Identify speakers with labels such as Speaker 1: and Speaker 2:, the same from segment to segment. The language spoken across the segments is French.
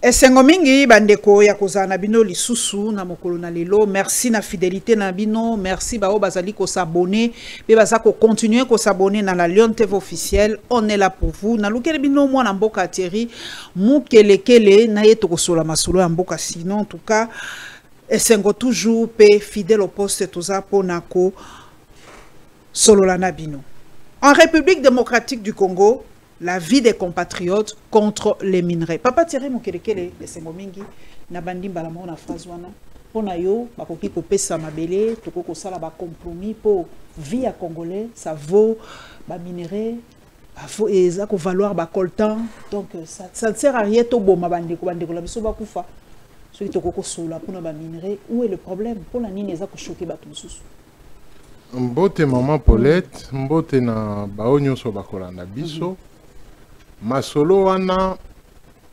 Speaker 1: Esengo mingi bandeko ya kozana bino lisusu na mokolo na lelo. Merci na fidélité na bino, merci bao bazali ko s'abonner, be baza ko continuer ko s'abonner na la Lion TV officielle. On est là pour vous. Na lukele bino mwana mboka Thierry mukelekele na yeto ko sola masolo ya mboka, sinon en tout cas esengo toujours pe fidèle au poste toza ponako solola na bino. En République démocratique du Congo, la vie des compatriotes contre les minerais. Papa Thierry Mukelekele, les Sengomingi, na bandi mbalamo na phrase wana. Pona yo, bakoki kopesa mabele, toko kosala ba compromis pour vie à Congolais, ça vaut ba minerais, et ça ko valoir ba coltan. Donc ça ne sert à rien to boma bandeko bandeko la biso ba kufa. Ceux qui toko kosola pona ba minerais, où est le problème? Pona nini eza ko choquer ba tususu.
Speaker 2: Mbote maman Paulette, mbote na baonyo so bakolanda biso. Masolo wana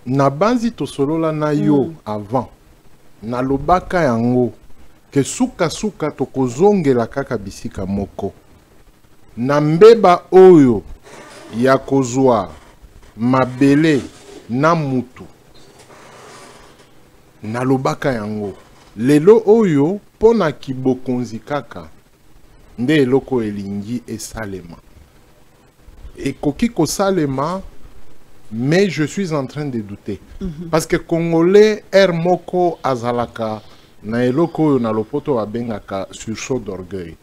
Speaker 2: na banzi to solo la na yo avant na lobaka yango ke suka suka to kozongela kaka bisika moko na mbeba oyo ya kozwa mabele na mutu na lobaka yango lelo oyo pona kibokonzi kaka nde eloko elingi esalema ekoki kosalema. Mais je suis en train de douter. Parce que Congolais, Moko Azalaka, na eloko na lopoto abengaka sursaut d'orgueil.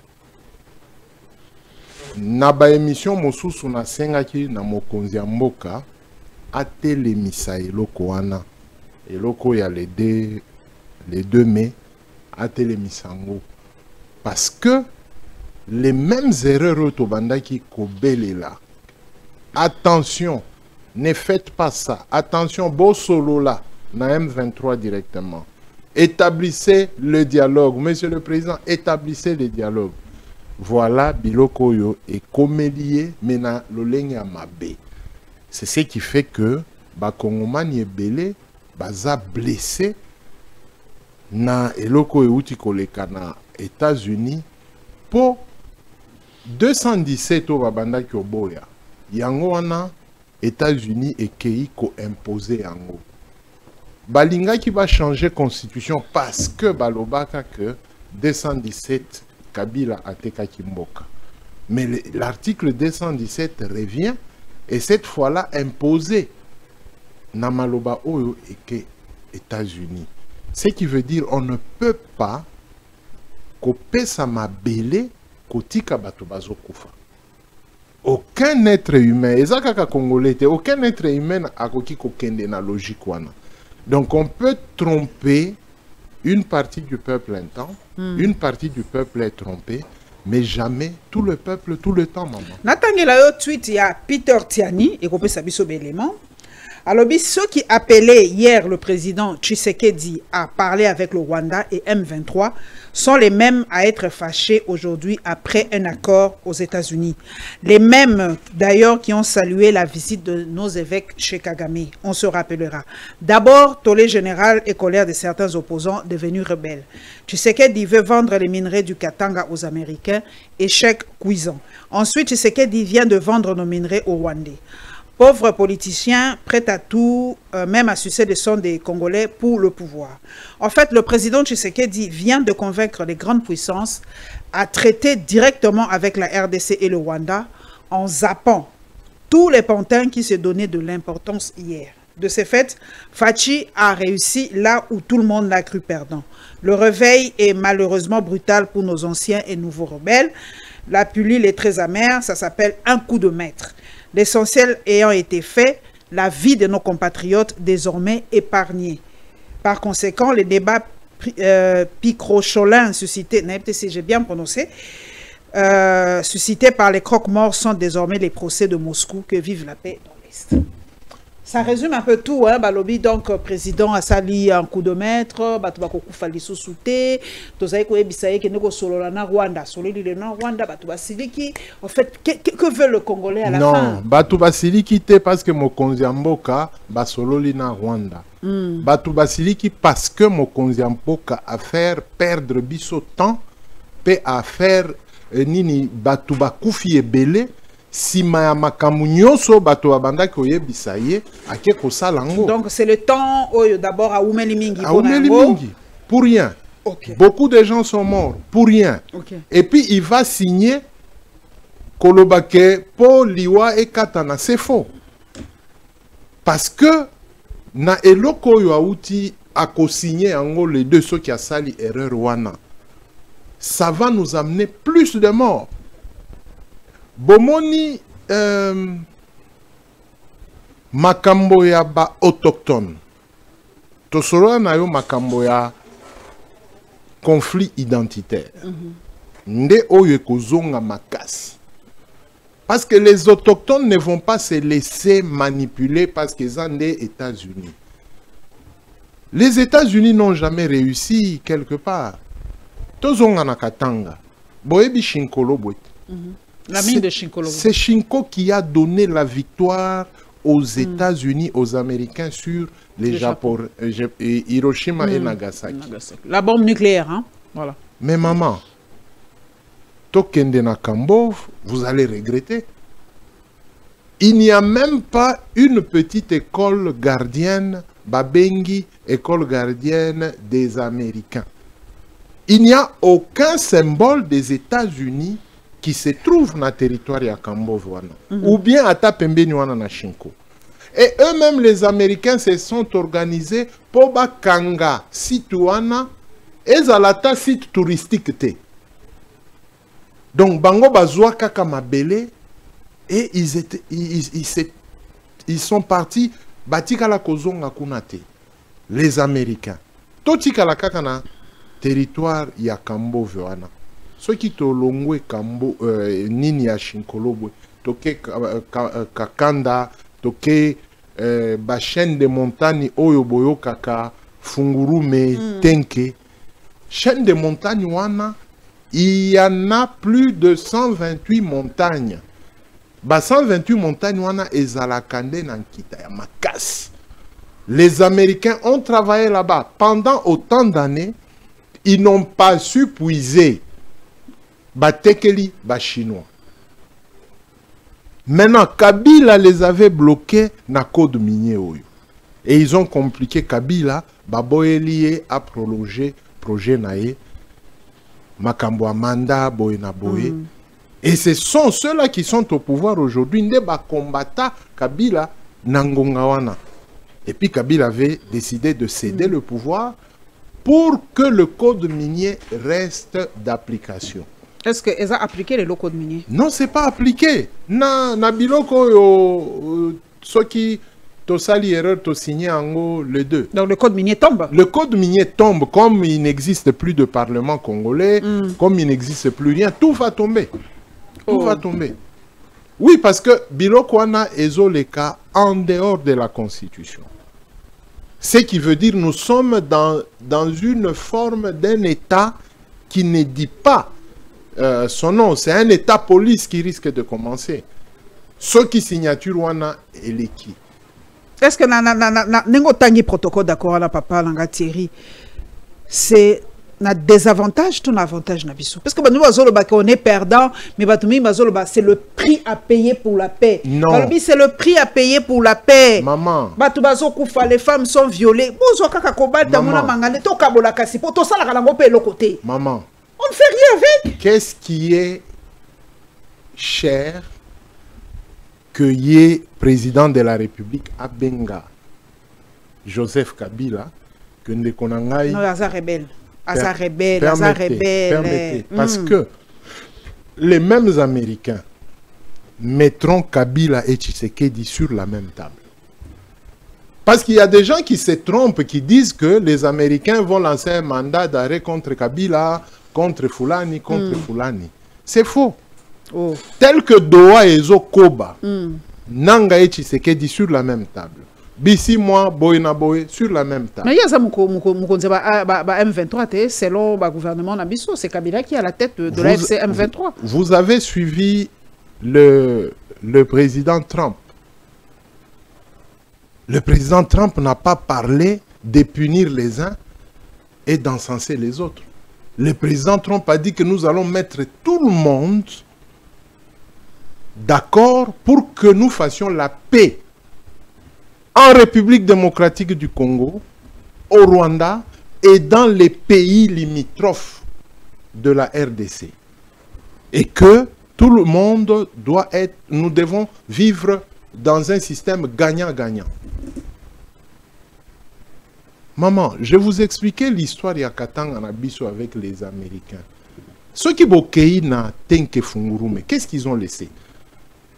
Speaker 2: Na ba émission mosusu na sengaki na mokonzi mboka atelemisa eloko wana. Eloko ya les 2 mai atelemisango. Parce que les mêmes erreurs to bandaki kobelela. Attention. Ne faites pas ça. Attention, beau solo là, na M23 directement. Établissez le dialogue. Monsieur le Président, établissez le dialogue. Voilà, Biloko yo et comélié, mena lolenge mabe. C'est ce qui fait que, ba Kongomani belé, baza blessé, na eloko e uti koleka na États-Unis, pour 217 au babanda kyoboya. Yango wana, États-Unis et Keiko imposé yango. Balinga qui va changer constitution parce que balobaka que 217 Kabila ateka kimboka. Mais l'article 217 revient et cette fois-là imposé Namaloba Oyo et que États-Unis. Ce qui veut dire on ne peut pas couper sa mabele kotika bato bazo kufa. Aucun être humain, aucun être humain a kokende na logique wana. Donc on peut tromper une partie du peuple un temps, une partie du peuple est trompée, mais jamais tout le peuple tout le temps, maman.
Speaker 1: Natangela yo tweet ya Peter Tiani et kopesa biso belément. Alors, ceux qui appelaient hier le président Tshisekedi à parler avec le Rwanda et M23 sont les mêmes à être fâchés aujourd'hui après un accord aux États-Unis. Les mêmes, d'ailleurs, qui ont salué la visite de nos évêques chez Kagame. On se rappellera. D'abord, tollé général et colère de certains opposants devenus rebelles. Tshisekedi veut vendre les minerais du Katanga aux Américains, échec cuisant. Ensuite, Tshisekedi vient de vendre nos minerais aux Rwandais. Pauvres politiciens prêts à tout, même à sucer le sang des Congolais pour le pouvoir. En fait, le président Tshisekedi vient de convaincre les grandes puissances à traiter directement avec la RDC et le Rwanda en zappant tous les pantins qui se donnaient de l'importance hier. De ce fait, Fachi a réussi là où tout le monde l'a cru perdant. Le réveil est malheureusement brutal pour nos anciens et nouveaux rebelles. La pilule est très amère, ça s'appelle un coup de maître. L'essentiel ayant été fait, la vie de nos compatriotes désormais épargnée. Par conséquent, les débats picrocholins suscités, si j'ai bien prononcé, suscités par les croque-morts sont désormais les procès de Moscou. Que vive la paix dans l'Est. Ça résume un peu tout, hein, Balobi, donc, président a sali un coup de maître, Batubako Koufali sous-souté, Tozaïko Ebisaïe, qui n'est solo na Rwanda, solo na Rwanda, Batuba Siliki. En fait, que veut le Congolais à la fin?
Speaker 2: Non, Batuba Siliki, parce que Mokonzi Mboka, Basolo na Rwanda. Batuba Siliki, parce que Mokonzi Mboka a fait perdre biso temps, peut à faire Nini Batuba Koufi et Belé, sima ya makambo nyonso bato babandaki koyebisa ye ake kosala yango.
Speaker 1: Donc c'est le temps d'abord à Oumeli Mingi.
Speaker 2: Pour rien.
Speaker 1: Okay.
Speaker 2: Beaucoup de gens sont morts pour rien.
Speaker 1: Okay.
Speaker 2: Et puis il va signer Kolobake Paul Liwa et Katana. C'est faux. Parce que na eloko yo auti a co-signé en les deux ceux qui a sali erreur wana. Ça va nous amener plus de morts. Bomoni makambo ya ba autochtone. Tosoro na yo makambo ya conflit identitaire. Nde oyo kozonga makasi. Parce que les autochtones ne vont pas se laisser manipuler parce qu'ils sont des États-Unis. Les États-Unis n'ont jamais réussi quelque part. Tozonga na Katanga. Boebi Shinkolo boet.
Speaker 1: La mine de Shinkolo.
Speaker 2: C'est Shinko qui a donné la victoire aux États-Unis, aux Américains sur les Japonais, Hiroshima et Nagasaki.
Speaker 1: La bombe nucléaire, hein? Voilà.
Speaker 2: Mais maman, Tokende na Kambov, vous allez regretter. Il n'y a même pas une petite école gardienne, Babengi, école gardienne des Américains. Il n'y a aucun symbole des États-Unis qui se trouve dans le territoire de Kambov. Ou bien à Tapembeni na Shinko. Et eux-mêmes, les Américains, se sont organisés pour Bakanga, Situana, et Zalata, site touristique. Donc, Bango Bazwa Kaka Mabele, et ils sont partis, Batika la Kozonga Kunate, les Américains. Totika la Kakana, territoire ya Kambo Vewana. Ceux qui te longwe Kambo, Nini ya Shinkolobo, Toke Kakanda, Toke chaîne de montagne Oyo Boyo Kaka, Fungurume, Tenke. Chaîne de montagne Wana. Il y en a plus de 128 montagnes. 128 montagnes, wana ezalakande nankita ya makas. Les Américains ont travaillé là-bas pendant autant d'années. Ils n'ont pas su puiser. Batekeli, Chinois. Maintenant, Kabila les avait bloqués na code minier. Et ils ont compliqué Kabila. Baboyelie a prolongé projet nae. Makambo Amanda, Boyena Boye. Et ce sont ceux-là qui sont au pouvoir aujourd'hui. Ndeba combatta Kabila Nangongawana. Et puis Kabila avait décidé de céder le pouvoir pour que le code minier reste d'application.
Speaker 1: Est-ce qu'ils ont appliqué le code minier?
Speaker 2: Non, c'est pas appliqué. Na biloko yo ceux qui Tosali erreur, to signé en haut les deux.
Speaker 1: Donc le code minier tombe.
Speaker 2: Le code minier tombe comme il n'existe plus de parlement congolais, comme il n'existe plus rien, tout va tomber. Tout va tomber. Oui, parce que Bilokwana ezo le cas en dehors de la Constitution. Ce qui veut dire nous sommes dans une forme d'un État qui ne dit pas son nom. C'est un État police qui risque de commencer. Ceux qui signature wana et les qui.
Speaker 1: Est-ce que n'engo tangi protocole d'accord là papa langa Thierry c'est un désavantage ton avantage na biso parce que nous bazolo ba on est perdant mais batumi bazolo ba c'est le prix à payer pour la paix.
Speaker 2: Non.
Speaker 1: C'est le prix à payer pour la paix.
Speaker 2: Maman.
Speaker 1: Batu bazo kufa les femmes sont violées. Bozo kaka kobalta mona mangane to kabola kasi po to sala kala ngopé le côté.
Speaker 2: Maman.
Speaker 1: On ne fait rien avec.
Speaker 2: Qu'est-ce qui est cher que y président de la République à Benga, Joseph Kabila, que ne konangai.
Speaker 1: Non, Azar rebelle. Azar rebelle, Azar rebelle.
Speaker 2: Permettez, parce que les mêmes Américains mettront Kabila et Tshisekedi sur la même table. Parce qu'il y a des gens qui se trompent, qui disent que les Américains vont lancer un mandat d'arrêt contre Kabila, contre Fulani, contre Fulani. C'est faux.
Speaker 1: Oh.
Speaker 2: Tel que Doha et Zokoba, Nanga et Tshisekedi sur la même table. Bissi, moi, Boyena Boye sur la même table.
Speaker 1: Mais il y a ça, M23, selon le gouvernement Nabiso, c'est Kabila qui est à la tête de la FC M23.
Speaker 2: Vous avez suivi le président Trump. Le président Trump n'a pas parlé de punir les uns et d'encenser les autres. Le président Trump a dit que nous allons mettre tout le monde d'accord pour que nous fassions la paix en République démocratique du Congo, au Rwanda et dans les pays limitrophes de la RDC. Et que tout le monde doit être, nous devons vivre dans un système gagnant-gagnant. Maman, je vous expliquais l'histoire il y a 4 ans en Abisso avec les Américains. Ceux qui bokéi na tenke fungurume, qu'est-ce qu'ils ont laissé?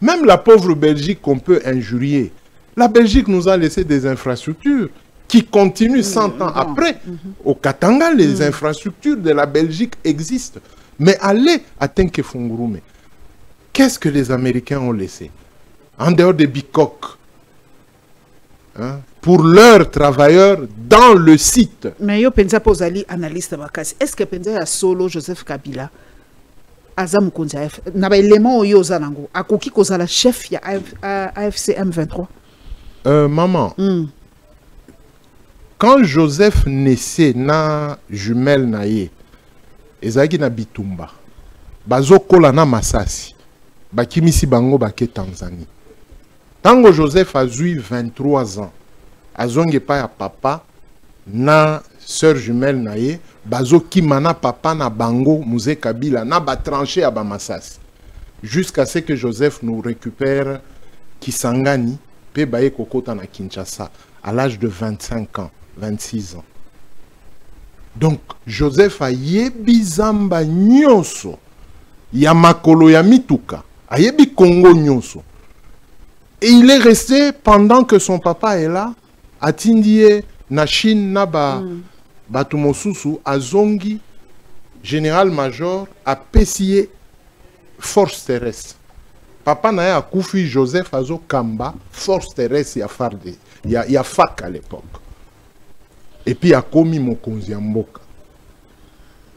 Speaker 2: Même la pauvre Belgique qu'on peut injurier, la Belgique nous a laissé des infrastructures qui continuent 100 ans après. Au Katanga, les infrastructures de la Belgique existent. Mais allez à tenke fungurume. Qu'est-ce que les Américains ont laissé? En dehors des bicoques, hein, pour leurs travailleurs dans le site.
Speaker 1: Mais yo pensa posali analyste bakasi. Est-ce que pensa ya solo Joseph Kabila Azam Konjaef na ba élément yo zanango akoki kozala chef ya AFC M23?
Speaker 2: Maman, quand Joseph naissait na jumelle naye, ezaki na bitumba. Bazokola na Masasi. Bakimisi bango bake Tanzanie. Tango Joseph a eu 23 ans, azonge pa ya papa na sœur jumelle naye, bazo kimana papa na bango Mouze Kabila na ba tranché à Bamasasi. Jusqu'à ce que Joseph nous récupère Kisangani, pe baye kokota na Kinshasa, à l'âge de 25 ans, 26 ans. Donc, Joseph a yebi zamba nyonso, ya makolo ya mituka, a yebi Congo nyonso. Et il est resté pendant que son papa est là, à Tindie, na Chine, na Batumosusu, à Zongi, général-major, à Pessier, force terrestre. Papa n'a a Koufi Joseph Azo Kamba, force terrestre, il y a FAC à l'époque. Et puis il y a Komi Mokonzi Mboka.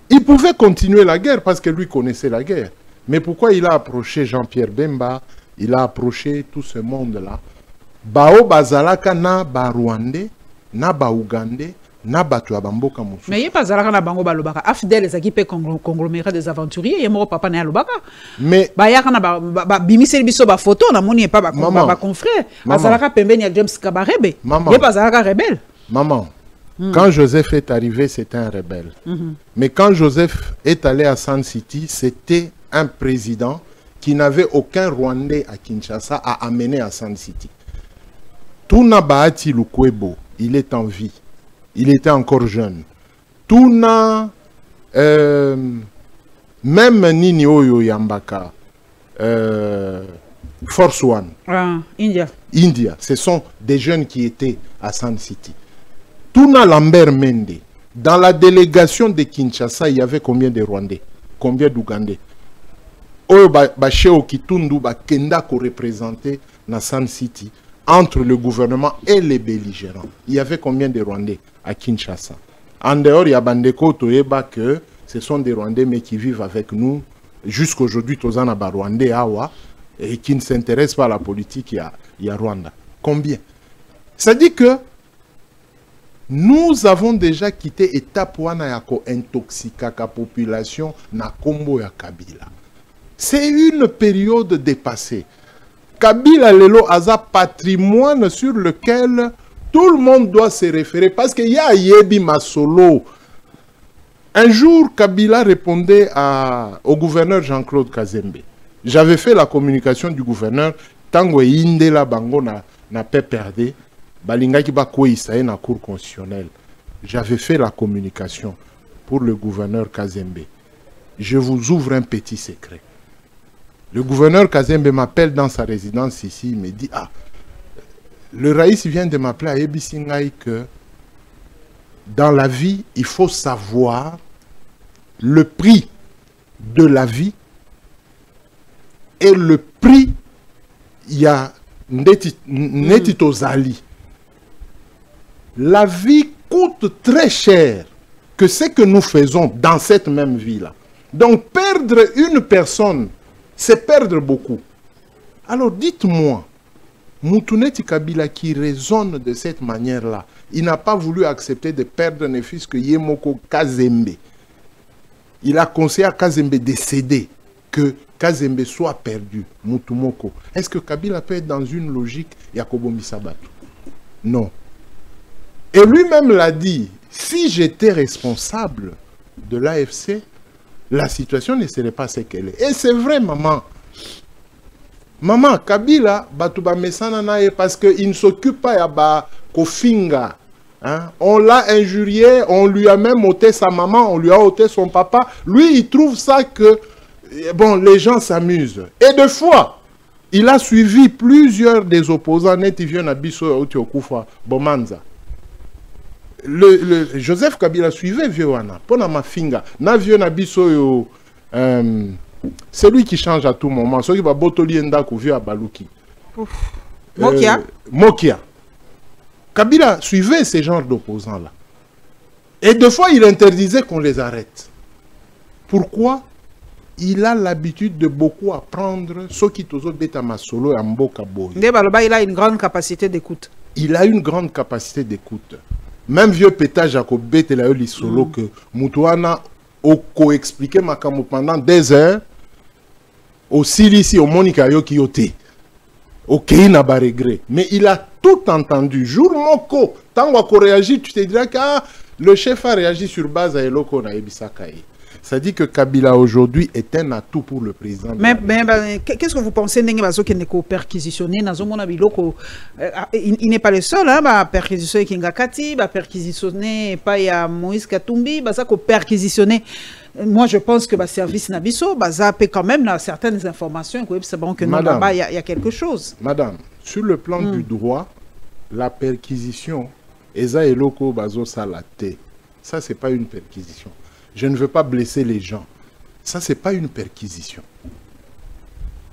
Speaker 2: Il pouvait continuer la guerre parce que lui connaissait la guerre. Mais pourquoi il a approché Jean-Pierre Bemba? Il a approché tout ce monde-là. Bao Bazalaka na ba Rwandais, na ba Ougandais, na ba Tuabamboka Moussou.
Speaker 1: Mais il n'y a pas Bazalaka na Bango Balobaka. Afdel est équipé conglomérat des aventuriers. Il y a mon papa na Lobaka.
Speaker 2: Mais.
Speaker 1: Bayaka na ba bimisel biso ba photo na moni pas ba confrère. Bazalaka pembeni ya James Kabarebe. Il y a Bazalaka rebelle.
Speaker 2: Maman. Quand Joseph est arrivé, c'était un rebelle. Mais quand Joseph est allé à San City, c'était un président qui n'avait aucun Rwandais à Kinshasa à amener à San City. Tuna Bahati Lukwebo, il est en vie. Il était encore jeune. Tuna, même Nini Oyo Yambaka, Force One.
Speaker 1: India.
Speaker 2: India, ce sont des jeunes qui étaient à San City. Tuna Lambert Mende, dans la délégation de Kinshasa, il y avait combien de Rwandais? Combien d'Ougandais? Oyo Bacheo Kitundu Kenda ko représenté na San City entre le gouvernement et les belligérants. Il y avait combien de Rwandais à Kinshasa? En dehors, il y a Bandeko Toyeba que ce sont des Rwandais mais qui vivent avec nous jusqu'aujourd'hui. Tozana ba Rwandais Awa et qui ne s'intéressent pas à la politique. Il y a Rwanda. Combien? Ça dit que nous avons déjà quitté étape wana yako intoxika ka population na Kombo ya Kabila. C'est une période dépassée. Kabila Lelo a un patrimoine sur lequel tout le monde doit se référer parce qu'il y a Yebi Masolo. Un jour, Kabila répondait au gouverneur Jean-Claude Kazembe. J'avais fait la communication du gouverneur Tango Inde la Bango na pe perdé. Balinga ki ba ko isaye na cour constitutionnelle. J'avais fait la communication pour le gouverneur Kazembe. Je vous ouvre un petit secret. Le gouverneur Kazembe m'appelle dans sa résidence ici, il me dit, ah, le Raïs vient de m'appeler à Ebisingaï que dans la vie, il faut savoir le prix de la vie et le prix, il y a Netitozali. La vie coûte très cher que ce que nous faisons dans cette même vie-là. Donc perdre une personne, c'est perdre beaucoup. Alors dites-moi, Moutouneti Kabila qui raisonne de cette manière-là, il n'a pas voulu accepter de perdre ne fils que Yemoko Kazembe. Il a conseillé à Kazembe de céder, que Kazembe soit perdu, Mutumoko, est-ce que Kabila peut être dans une logique Yakobo Misabatu? Non. Et lui-même l'a dit, si j'étais responsable de l'AFC, la situation ne serait pas ce qu'elle est. Et c'est vrai, maman. Maman, Kabila, Batouba Mesana nae parce qu'il ne s'occupe pas de Kofinga. Hein? On l'a injurié, on lui a même ôté sa maman, on lui a ôté son papa. Lui, il trouve ça que, bon, les gens s'amusent. Et de fois, il a suivi plusieurs des opposants, Netivion Nabiso Otiokufa, Bomanza. Joseph Kabila suivait Vioana, Pona Mafinga, Navio Nabiso, c'est lui qui change à tout moment. Celui qui va Botoli Ndako à Balouki.
Speaker 1: Mokia.
Speaker 2: Mokia. Kabila suivait ces genres d'opposants-là. Et deux fois, il interdisait qu'on les arrête. Pourquoi? Il a l'habitude de beaucoup apprendre ce qui tozo beta masolo et mboka boy.
Speaker 1: Il a une grande capacité d'écoute.
Speaker 2: Il a une grande capacité d'écoute. Même vieux pétage Jacob beta la eu solo que Mutuana oko expliqué Makamu pendant des heures au Silisi au Monica Yoki Yote. Ok, il n'a pas regret. Mais il a tout entendu. Jour moko, tant qu'on réagit, tu te diras que le chef a réagi sur base à Eloko na Ebisakaye. Ça dit que Kabila aujourd'hui est un atout pour le président.
Speaker 1: Mais qu'est-ce que vous pensez qu'il n'est pas perquisitionné il n'est pas le seul à perquisitionner Kingakati, à perquisitionner pas Moïse Katumbi, à perquisitionner. Moi, je pense que le service Nabiso, ça peut quand même certaines informations. C'est bon que il y a quelque chose.
Speaker 2: Madame, sur le plan du droit, la perquisition, Eza Eloko Bazo Salate, ça, c'est pas une perquisition. Je ne veux pas blesser les gens. Ça, ce n'est pas une perquisition.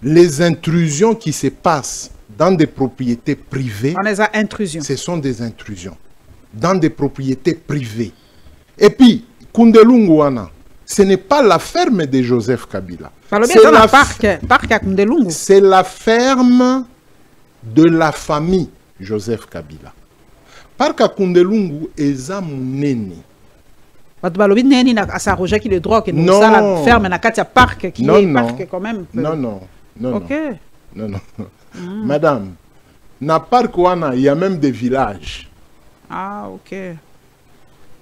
Speaker 2: Les intrusions qui se passent dans des propriétés privées, ce sont des intrusions. Dans des propriétés privées. Et puis, Kundelunguana, ce n'est pas la ferme de Joseph Kabila. C'est la ferme de la famille Joseph Kabila. Parc à Kundelungu eza munene.
Speaker 1: Non, la ferme na Katia Parc qui est parc quand même.
Speaker 2: Non.
Speaker 1: Okay.
Speaker 2: Non. Madame, na parc il y a même des villages.
Speaker 1: Ah, ok.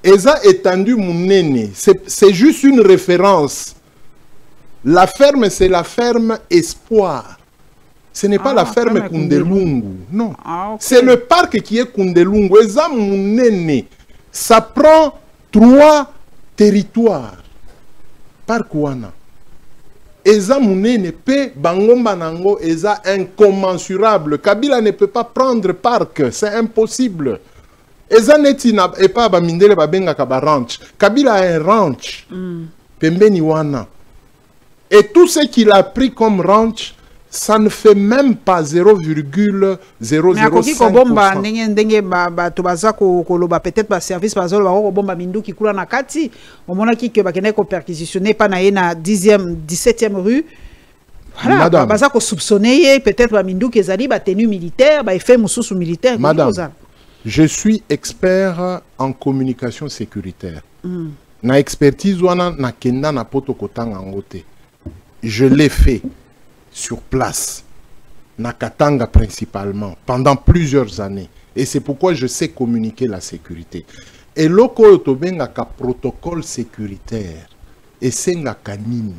Speaker 2: Eza étendu munene, c'est juste une référence. La ferme, c'est la ferme Espoir. Ce n'est pas la ferme Kundelungu. Non.
Speaker 1: Ah, okay.
Speaker 2: C'est le parc qui est Kundelungu. Eza munene. Ça prend 3 territoires. Parc wana. Eza munene pe bangomba nango eza incommensurable. Kabila ne peut pas prendre parc, c'est impossible. Eza neti na et pas ba mindele ba benga ka ba ranch. Kabila a un ranch. Pembeni wana. Et tout ce qu'il a pris comme ranch, ça ne fait même pas 0,005%.
Speaker 1: Peut-être ba service ba bomba mindu ki kula na kati. On mona ki ke ba kene ko perquisitionner pa na 17e rue. Voilà, ba ko soupçonner peut-être ba mindu ki ezali ba tenue militaire, ba effet mususu militaire.
Speaker 2: Madame, je suis expert en communication sécuritaire. Na expertise wana na kenda na poto kotanga ngote. Je l'ai fait sur place, na Katanga principalement, pendant plusieurs années. Et c'est pourquoi je sais communiquer la sécurité. Et loko otobenga ka protocole sécuritaire, et senga kanini.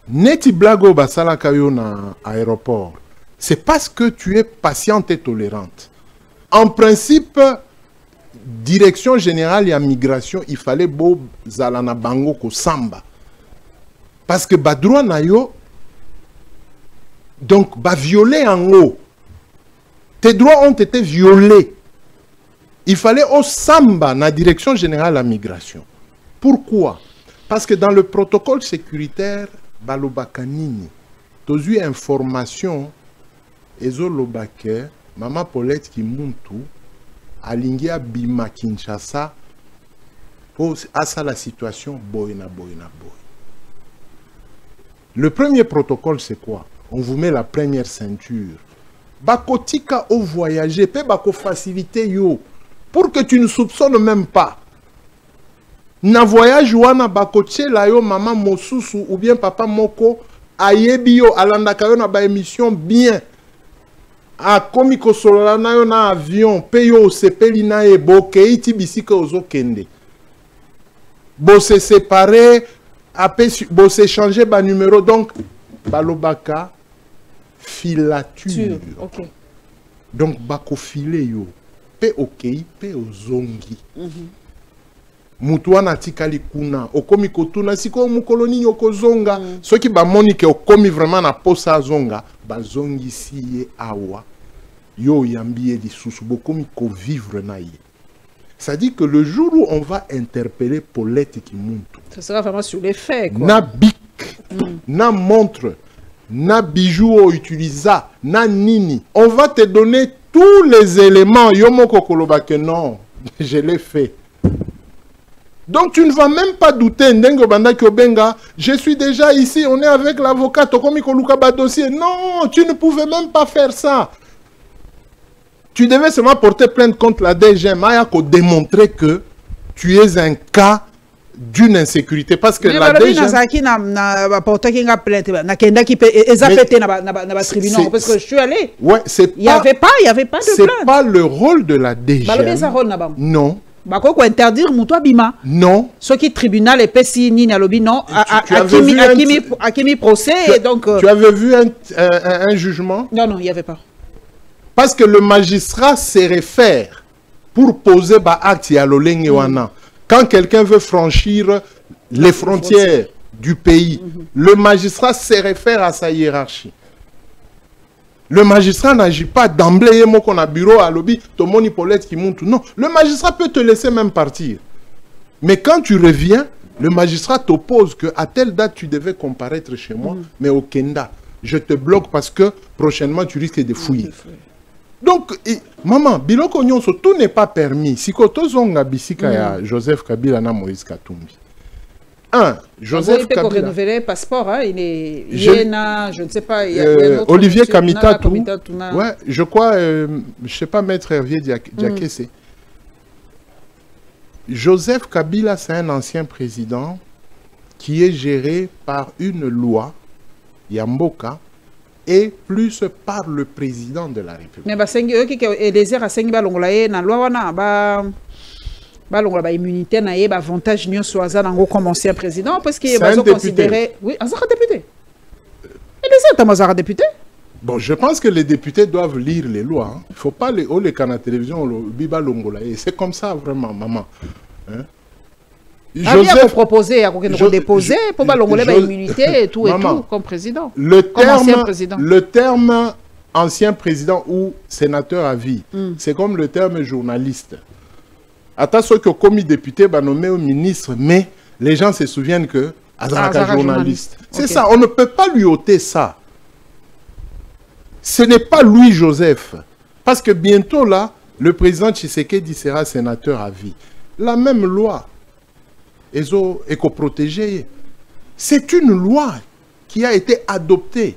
Speaker 2: Neti blago basala kayo na aéroport, c'est parce que tu es patiente et tolérante. En principe, direction générale et migration, il fallait bo zalana bango ko samba. Parce que badroit na yo, donc ba violé en haut. Tes droits ont été violés. Il fallait au samba na direction générale à migration. Pourquoi? Parce que dans le protocole sécuritaire, balobakanini, tu as eu information, ezolobake, Maman Paulette qui muntu, alingia bima Kinshasa, à ça la situation boyna. Le premier protocole, c'est quoi? On vous met la première ceinture. Bakotika au voyager, pe bako faciliter yo, pour que tu ne soupçonnes même pas. Na voyage wana bakotie la yo maman mosusu ou bien papa moko ayebi yo alandaka yo na ba émission bien. A komi ko solola na yo na avion pe yo sepeli na ye boke iti bisika ozo kende. Bo se séparer, bo se changer ba numéro donc balobaka filature.
Speaker 1: Okay.
Speaker 2: Donc bako file yo pe okei pe ozongi. Mutu wana tikali kuna okomi kotuna siko mukolo nini okozonga soki bamoni ke okomi vraiment na posa zonga bazongisi ye awa yo yambi ye lisusu bokomi ko vivre na ye. Ça dit que le jour où on va interpeller Paulette Kimuntu,
Speaker 1: ça sera vraiment sur les faits quoi.
Speaker 2: Na bic, na montre, na bijoux utilisés, na nini, on va te donner tous les éléments yomoko koloba que non, je l'ai fait. Donc tu ne vas même pas douter, Ndengo Banda Kyobenga, je suis déjà ici, on est avec l'avocat, Tokomi Koluka dossier. Non, tu ne pouvais même pas faire ça. Tu devais seulement porter plainte contre la DGM, pour démontrer que tu es un cas d'une insécurité. Parce que la DGM...
Speaker 1: Parce que je suis allé.
Speaker 2: Ouais,
Speaker 1: il n'y avait pas de plainte.
Speaker 2: C'est pas le rôle de la DGM. Non.
Speaker 1: Bako interdire muto bima.
Speaker 2: Non.
Speaker 1: Ce qui tribunal est pessi ni nalobi non. Akimi procès donc.
Speaker 2: Tu avais vu un jugement?
Speaker 1: Non non, il y avait pas.
Speaker 2: Parce que le magistrat se réfère pour poser ba acte ya lolenge wana. Quand quelqu'un veut franchir les frontières du pays, le magistrat se réfère à sa hiérarchie. Le magistrat n'agit pas d'emblée, qu'on a bureau à lobby, Tomoni Paulette qui monte. Non, le magistrat peut te laisser même partir. Mais quand tu reviens, le magistrat t'oppose que à telle date tu devais comparaître chez moi, mais au Kenda, je te bloque parce que prochainement tu risques de fouiller. Donc, maman, biloko nyonso, tout n'est pas permis. Si koto zonga bisika ya Joseph Kabila na Moïse Katumbi. Joseph
Speaker 1: Kabila. Pour renouveler le passeport, hein, il est je ne sais pas. Il y a
Speaker 2: Olivier Kamitatou. Ouais, je crois, je ne sais pas, maître Hervier Diakese. Joseph Kabila, c'est un ancien président qui est géré par une loi, Yamboka, et plus par le président de la République. Mais
Speaker 1: immunité na yé avantage nyo soaza nango comme ancien président parce qu'il va considérer oui azara député et les autres député.
Speaker 2: Bon, je pense que les députés doivent lire les lois. Il ne faut pas les canaux télévision le biba longola et c'est comme ça vraiment maman. Hein?
Speaker 1: Joseph proposé à déposer pour balongoler immunité et tout comme président.
Speaker 2: Le terme ancien président ou sénateur à vie, c'est comme le terme journaliste. Attends, ceux qui ont commis député, nommé au ministre, mais les gens se souviennent que Azaraka journaliste. C'est ça, on ne peut pas lui ôter ça. Ce n'est pas Louis Joseph. Parce que bientôt là, le président Tshisekedi sera sénateur à vie. La même loi, éco-protégée, c'est une loi qui a été adoptée,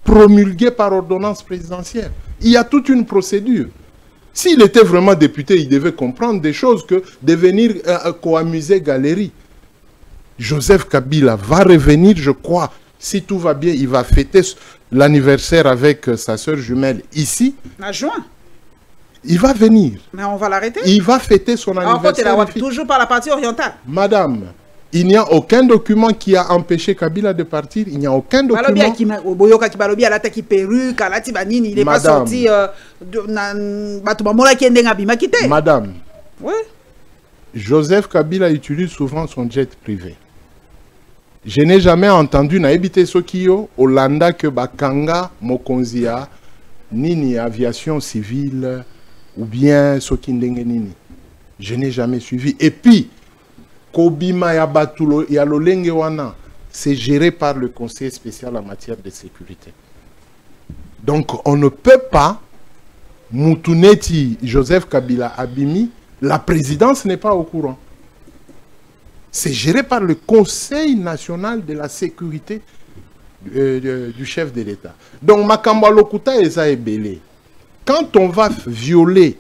Speaker 2: promulguée par ordonnance présidentielle. Il y a toute une procédure. S'il était vraiment député, il devait comprendre des choses que de venir co-amuser Galerie. Joseph Kabila va revenir, je crois, si tout va bien, il va fêter l'anniversaire avec sa sœur jumelle ici.
Speaker 1: En juin.
Speaker 2: Il va venir.
Speaker 1: Mais on va l'arrêter.
Speaker 2: Il va fêter son anniversaire.
Speaker 1: Toujours par la partie orientale.
Speaker 2: Madame, il n'y a aucun document qui a empêché Kabila de partir. Il n'y a aucun document.
Speaker 1: Il n'est pas sorti.
Speaker 2: Madame,
Speaker 1: oui.
Speaker 2: Joseph Kabila utilise souvent son jet privé. Je n'ai jamais entendu na ebité Sokio, Hollanda que Bakanga, Mokonzia, Nini aviation civile ou bien Sokindenge Nini. Je n'ai jamais suivi. Et puis, Kobima Yabatulo Yalolenge Wana, c'est géré par le conseil spécial en matière de sécurité. Donc, on ne peut pas, Moutouneti Joseph Kabila Abimi, la présidence n'est pas au courant. C'est géré par le Conseil national de la sécurité du chef de l'État. Donc, Makamba Lokuta Eza Ebele, quand on va violer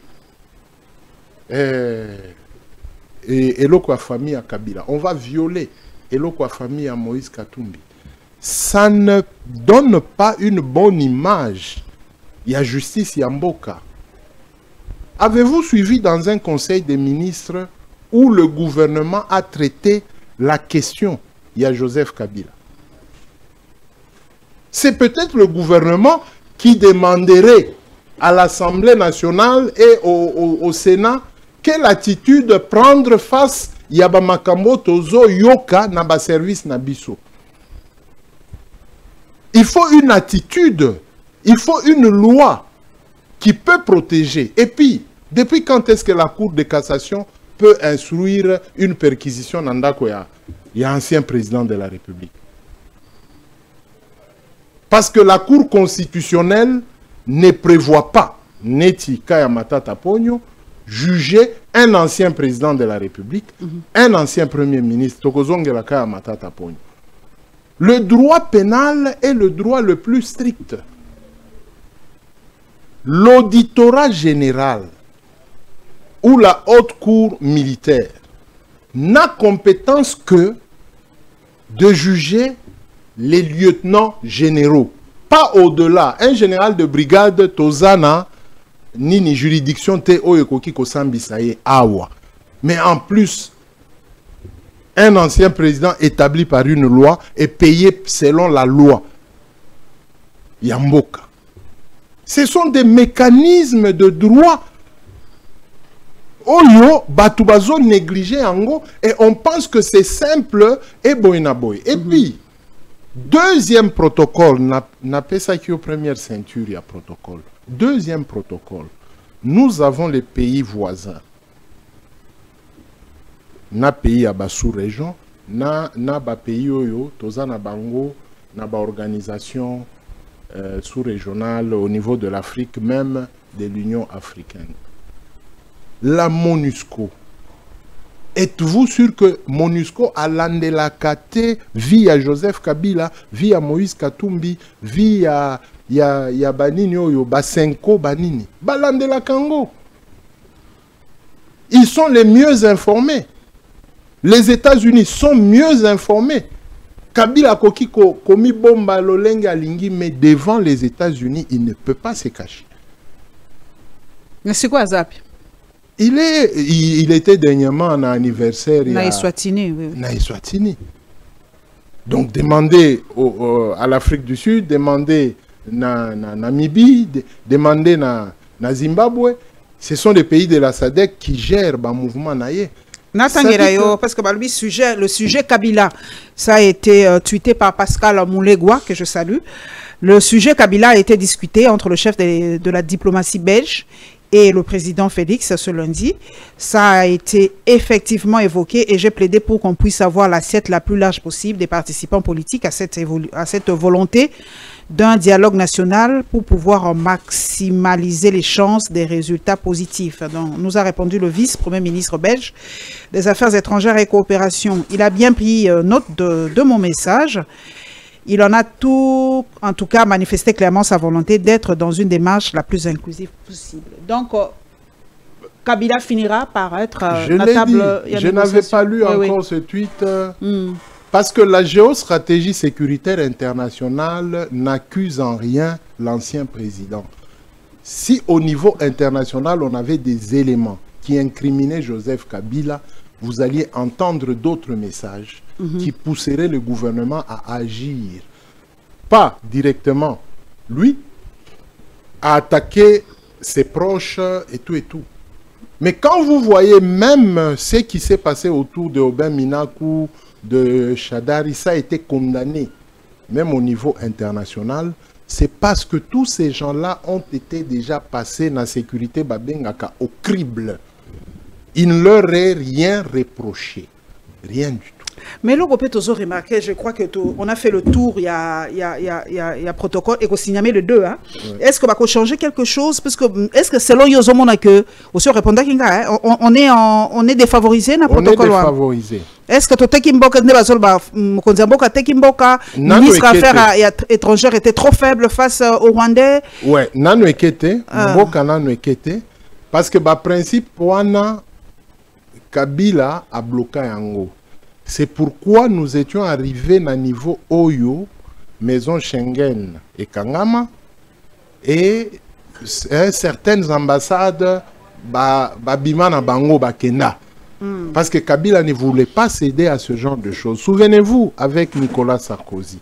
Speaker 2: eloko ya famille à Kabila, on va violer eloko ya famille à Moïse Katumbi. Ça ne donne pas une bonne image. Il y a justice, il y a mboka. Avez-vous suivi dans un conseil des ministres où le gouvernement a traité la question? Il y a Joseph Kabila. C'est peut-être le gouvernement qui demanderait à l'Assemblée nationale et au Sénat quelle attitude prendre face à Makambo Tozo Yoka Naba service Nabiso. Il faut une attitude, il faut une loi qui peut protéger. Et puis, depuis quand est-ce que la Cour de cassation peut instruire une perquisition dans Ndakoya? Il y a un ancien président de la République. Parce que la Cour constitutionnelle ne prévoit pas, Neti Kayamata Taponyo, juger un ancien président de la République, un ancien premier ministre, Tokozongela Kayamata Taponyo. Le droit pénal est le droit le plus strict. L'auditorat général ou la haute cour militaire n'a compétence que de juger les lieutenants généraux. Pas au-delà. Un général de brigade, Tozana, ni juridiction te oyekoki kosambisaye awa. Mais en plus, un ancien président établi par une loi est payé selon la loi. Yamboka. Ce sont des mécanismes de droit. Oyo, batubazo négligé ango, et on pense que c'est simple et boinaboy. Et puis, deuxième protocole, n'a pas ça qui est au première ceinture, il y a protocole. Deuxième protocole, nous avons les pays voisins. Na pays à bas sous-région, na ba pays oyo, toza na bango, na ba organisation sous-régionale au niveau de l'Afrique, même de l'Union africaine. La MONUSCO. Êtes-vous sûr que MONUSCO a landelakate via Joseph Kabila, via Moïse Katumbi, via ya banini oyo, basenko banini, balandelakango. Ils sont les mieux informés. Les États-Unis sont mieux informés. Kabila Kokiko komi bomba lolenge alingi, mais devant les États-Unis, il ne peut pas se cacher.
Speaker 1: Mais c'est quoi Zap?
Speaker 2: Il était dernièrement en anniversaire
Speaker 1: na Eswatini, oui.
Speaker 2: Na Eswatini. Donc demandez à l'Afrique du Sud, demandez na Namibie, demandez na Zimbabwe. Ce sont des pays de la SADC qui gèrent le mouvement naïe.
Speaker 1: Parce que le sujet Kabila, ça a été tweeté par Pascal Moulegua, que je salue. Le sujet Kabila a été discuté entre le chef de la diplomatie belge et le président Félix ce lundi. Ça a été effectivement évoqué et j'ai plaidé pour qu'on puisse avoir l'assiette la plus large possible des participants politiques à cette volonté d'un dialogue national pour pouvoir maximaliser les chances des résultats positifs. Donc, nous a répondu le vice-premier ministre belge des Affaires étrangères et coopération. Il a bien pris note de mon message. Il en a en tout cas manifesté clairement sa volonté d'être dans une démarche la plus inclusive possible. Donc, Kabila finira par être
Speaker 2: la table. Je n'avais pas lu encore ce tweet. Parce que la géostratégie sécuritaire internationale n'accuse en rien l'ancien président. Si au niveau international, on avait des éléments qui incriminaient Joseph Kabila, vous alliez entendre d'autres messages qui pousseraient le gouvernement à agir. Pas directement lui, à attaquer ses proches et tout et tout. Mais quand vous voyez même ce qui s'est passé autour de Aubin Minakou, de Chadari, ça a été condamné, même au niveau international, c'est parce que tous ces gens-là ont été déjà passés dans la sécurité Babengaka au crible. Il ne leur est rien reproché. Rien du tout. Mais là, on peut toujours remarquer, je crois qu'on a fait le tour, il y a protocole, et qu'on signalait le 2. Hein? Ouais. Est-ce qu'on va changer quelque chose? Parce que, est-ce que selon Yozomon, aussi répondant on est défavorisé dans le protocole? On est défavorisé. Est-ce que Tekimboka, ministre des Affaires étrangères, était trop faible face aux Rwandais? Oui, parce que, par principe, Kabila a bloqué Yango. C'est pourquoi nous étions arrivés à niveau Oyo, Maison Schengen et Kangama, et certaines ambassades, Babima na Bango Bakenda. Parce que Kabila ne voulait pas céder à ce genre de choses. Souvenez-vous, avec Nicolas Sarkozy.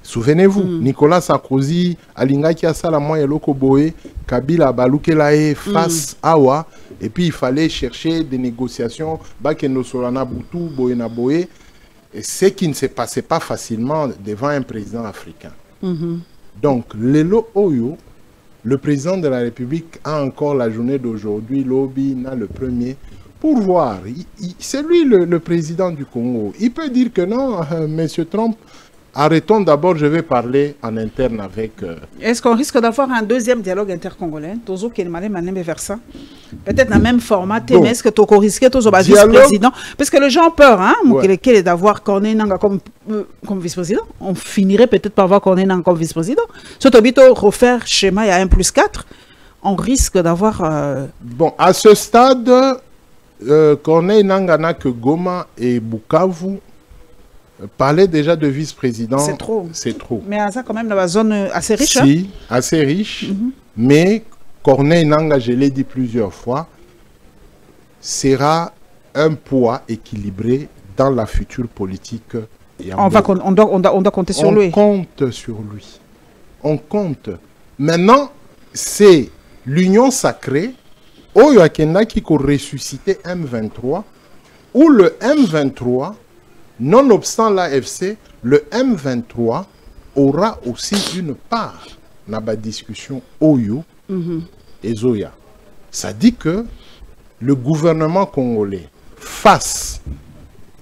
Speaker 2: Souvenez-vous, Nicolas Sarkozy, Alingaki Asala Moya Loko Boé, Kabila Balukelae face Awa, et puis il fallait chercher des négociations, Bakeno Solana Boutou, Boena Boé, et ce qui ne se passait pas facilement devant un président africain. Donc, Lelo Oyo, le président de la République a encore la journée d'aujourd'hui, lobby, le premier, pour voir. C'est lui le président du Congo. Il peut dire que non, monsieur Trump, arrêtons d'abord, je vais parler en interne avec...
Speaker 1: Est-ce qu'on risque d'avoir un deuxième dialogue intercongolais? Tozo qui est vers ça. Peut-être dans le même format, mais est-ce que tu risques toujours vice-président? Parce que les gens ont peur, hein, d'avoir Corneille Nangaa comme vice-président. On finirait peut-être par avoir Corneille Nangaa comme vice-président. Si tu as refaire schéma, il y a 1+4, on risque d'avoir...
Speaker 2: Bon, à ce stade, Corneille Nangaa n'a que Goma et Bukavu. Parler déjà de vice-président,
Speaker 1: c'est trop.
Speaker 2: C'est trop.
Speaker 1: Mais ça, quand même, dans la zone assez riche.
Speaker 2: Si, assez riche. Mais Corneille Nangaa, je l'ai dit plusieurs fois, sera un poids équilibré dans la future politique.
Speaker 1: On doit compter sur lui.
Speaker 2: On compte sur lui. On compte. Maintenant, c'est l'union sacrée, Oyo Akenda qui a ressuscité M23, ou le M23, nonobstant l'AFC, le M23 aura aussi une part dans la discussion Oyo et Zoya. Ça dit que le gouvernement congolais, face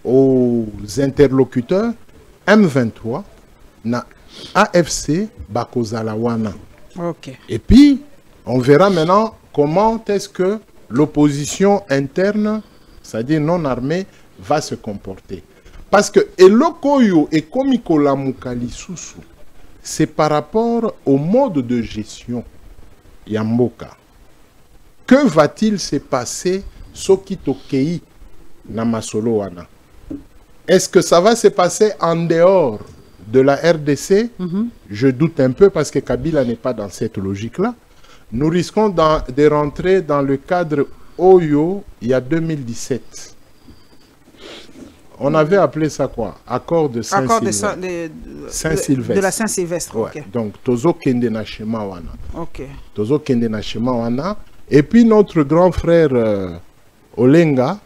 Speaker 2: aux interlocuteurs, M23, na AFC Bakozalawana.
Speaker 1: Okay.
Speaker 2: Et puis, on verra maintenant comment est-ce que l'opposition interne, c'est-à-dire non armée, va se comporter. Parce que Elokoyo et Komikola Mukali-Susu, c'est par rapport au mode de gestion Yamboka. Que va-t-il se passer Sokito Kei Namasolo Wana? Est-ce que ça va se passer en dehors de la RDC? Je doute un peu parce que Kabila n'est pas dans cette logique-là. Nous risquons de rentrer dans le cadre Oyo il y a 2017. On avait appelé ça quoi? Accord de Saint-Sylvestre.
Speaker 1: De la Saint-Sylvestre,
Speaker 2: ouais.
Speaker 1: Okay.
Speaker 2: Donc, Tozo Kende na Shema Wana.
Speaker 1: Ok.
Speaker 2: Tozo Kende na Shema Wana. Et puis, notre grand frère Olenga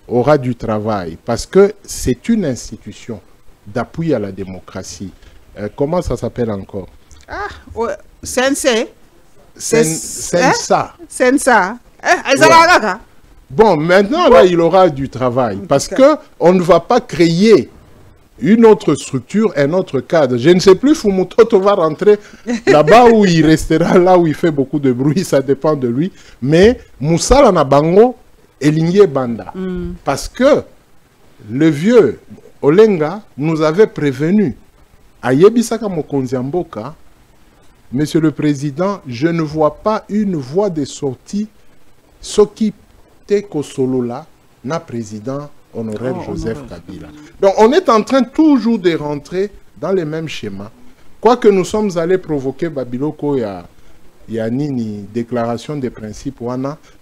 Speaker 2: aura du travail parce que c'est une institution d'appui à la démocratie. Comment ça s'appelle encore? Ah,
Speaker 1: ouais. Sensa.
Speaker 2: Sensa. Bon, maintenant, là, il aura du travail parce qu'on ne va pas créer une autre structure, un autre cadre. Je ne sais plus, Fumutoto va rentrer là-bas où il restera, là où il fait beaucoup de bruit, ça dépend de lui. Mais Moussala Nabango et Lingye Banda. Parce que le vieux Olenga nous avait prévenu. À Yebisaka Mokonziamboka, Monsieur le Président, je ne vois pas une voie de sortie, ce qui Kosolola, na président honoraire Joseph Kabila. Donc on est en train toujours de rentrer dans les mêmes schémas. Quoique nous sommes allés provoquer Babiloko, il y a une déclaration de principes,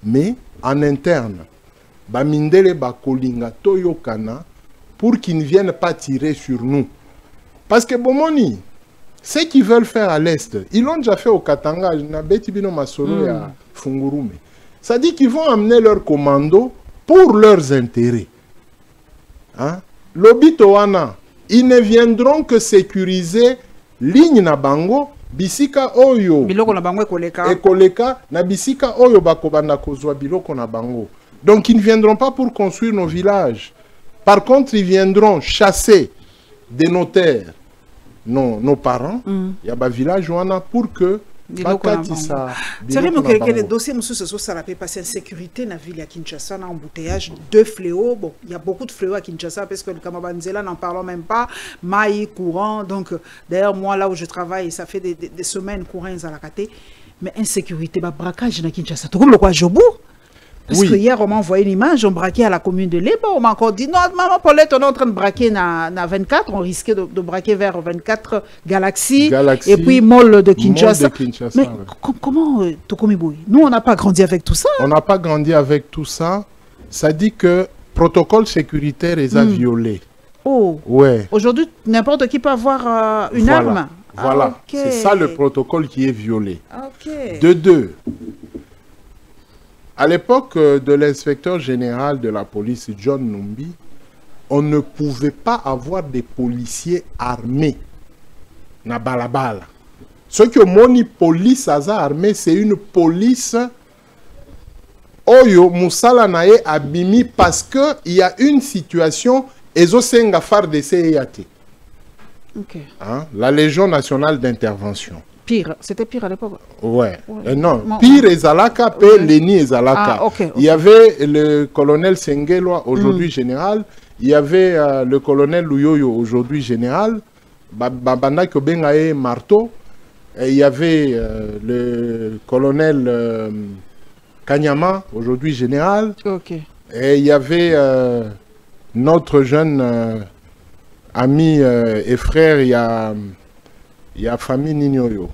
Speaker 2: mais en interne, Bamindele Bakolinga Toyokana, pour qu'ils ne viennent pas tirer sur nous. Parce que Bomoni, ce qu'ils veulent faire à l'Est, ils l'ont déjà fait au Katanga, Nabetibino Masolo et à Fungurume. Ça dit qu'ils vont amener leurs commandos pour leurs intérêts. Hein? Lobitowana, ils ne viendront que sécuriser ligne na bango, bisika oyo.
Speaker 1: Biloko na bango ekoleka.
Speaker 2: Ekoleka, na bisika oyo bakobanda kozwa biloko na bango. Donc ils ne viendront pas pour construire nos villages. Par contre, ils viendront chasser des notaires, nos parents, il y a un village pour que
Speaker 1: c'est vrai que les dossiers ça n'a pas passé en sécurité dans la ville à Kinshasa, dans embouteillage, 2 fléaux. Bon, il y a beaucoup de fléaux à Kinshasa parce que le Kamabanzela n'en parlons même pas. Maï, courant. Donc, d'ailleurs, moi, là où je travaille, ça fait des semaines courants à la caté. Mais insécurité, braquage à Kinshasa. Tout comme le quoi, Jobo? Parce que hier, on m'a envoyé une image, on braquait à la commune de Leba. On m'a encore dit, non, maman Paulette, on est en train de braquer na 24. On risquait de braquer vers 24 Galaxy. Et puis Mall de Kinshasa. Mais comment, Tokomiboui, nous, on n'a pas grandi avec tout ça.
Speaker 2: On n'a pas grandi avec tout ça. Ça dit que protocole sécuritaire les a violés.
Speaker 1: Oh,
Speaker 2: ouais.
Speaker 1: Aujourd'hui, n'importe qui peut avoir une arme.
Speaker 2: Voilà, c'est ça le protocole qui est violé.
Speaker 1: Okay.
Speaker 2: De deux, à l'époque de l'inspecteur général de la police, John Numbi, on ne pouvait pas avoir des policiers armés. Na balabala. Ce que moni police a armé, c'est une police Oyo Moussala nae abimi parce que il y a une situation ezosenga FARDC eyate.
Speaker 1: Okay.
Speaker 2: Hein? La Légion nationale d'intervention.
Speaker 1: Pire, c'était pire à l'époque.
Speaker 2: Ouais. Non, pire Ezalaka, pe Leni Ezalaka.
Speaker 1: Ah, okay.
Speaker 2: Il y avait le colonel Sengelwa, aujourd'hui général. Il y avait le colonel Luyoyo, aujourd'hui général. Babanda Kobengae Marteau. Et il y avait le colonel Kanyama, aujourd'hui général.
Speaker 1: Okay.
Speaker 2: Et il y avait notre jeune ami et frère, il y a famille Ninyoyo.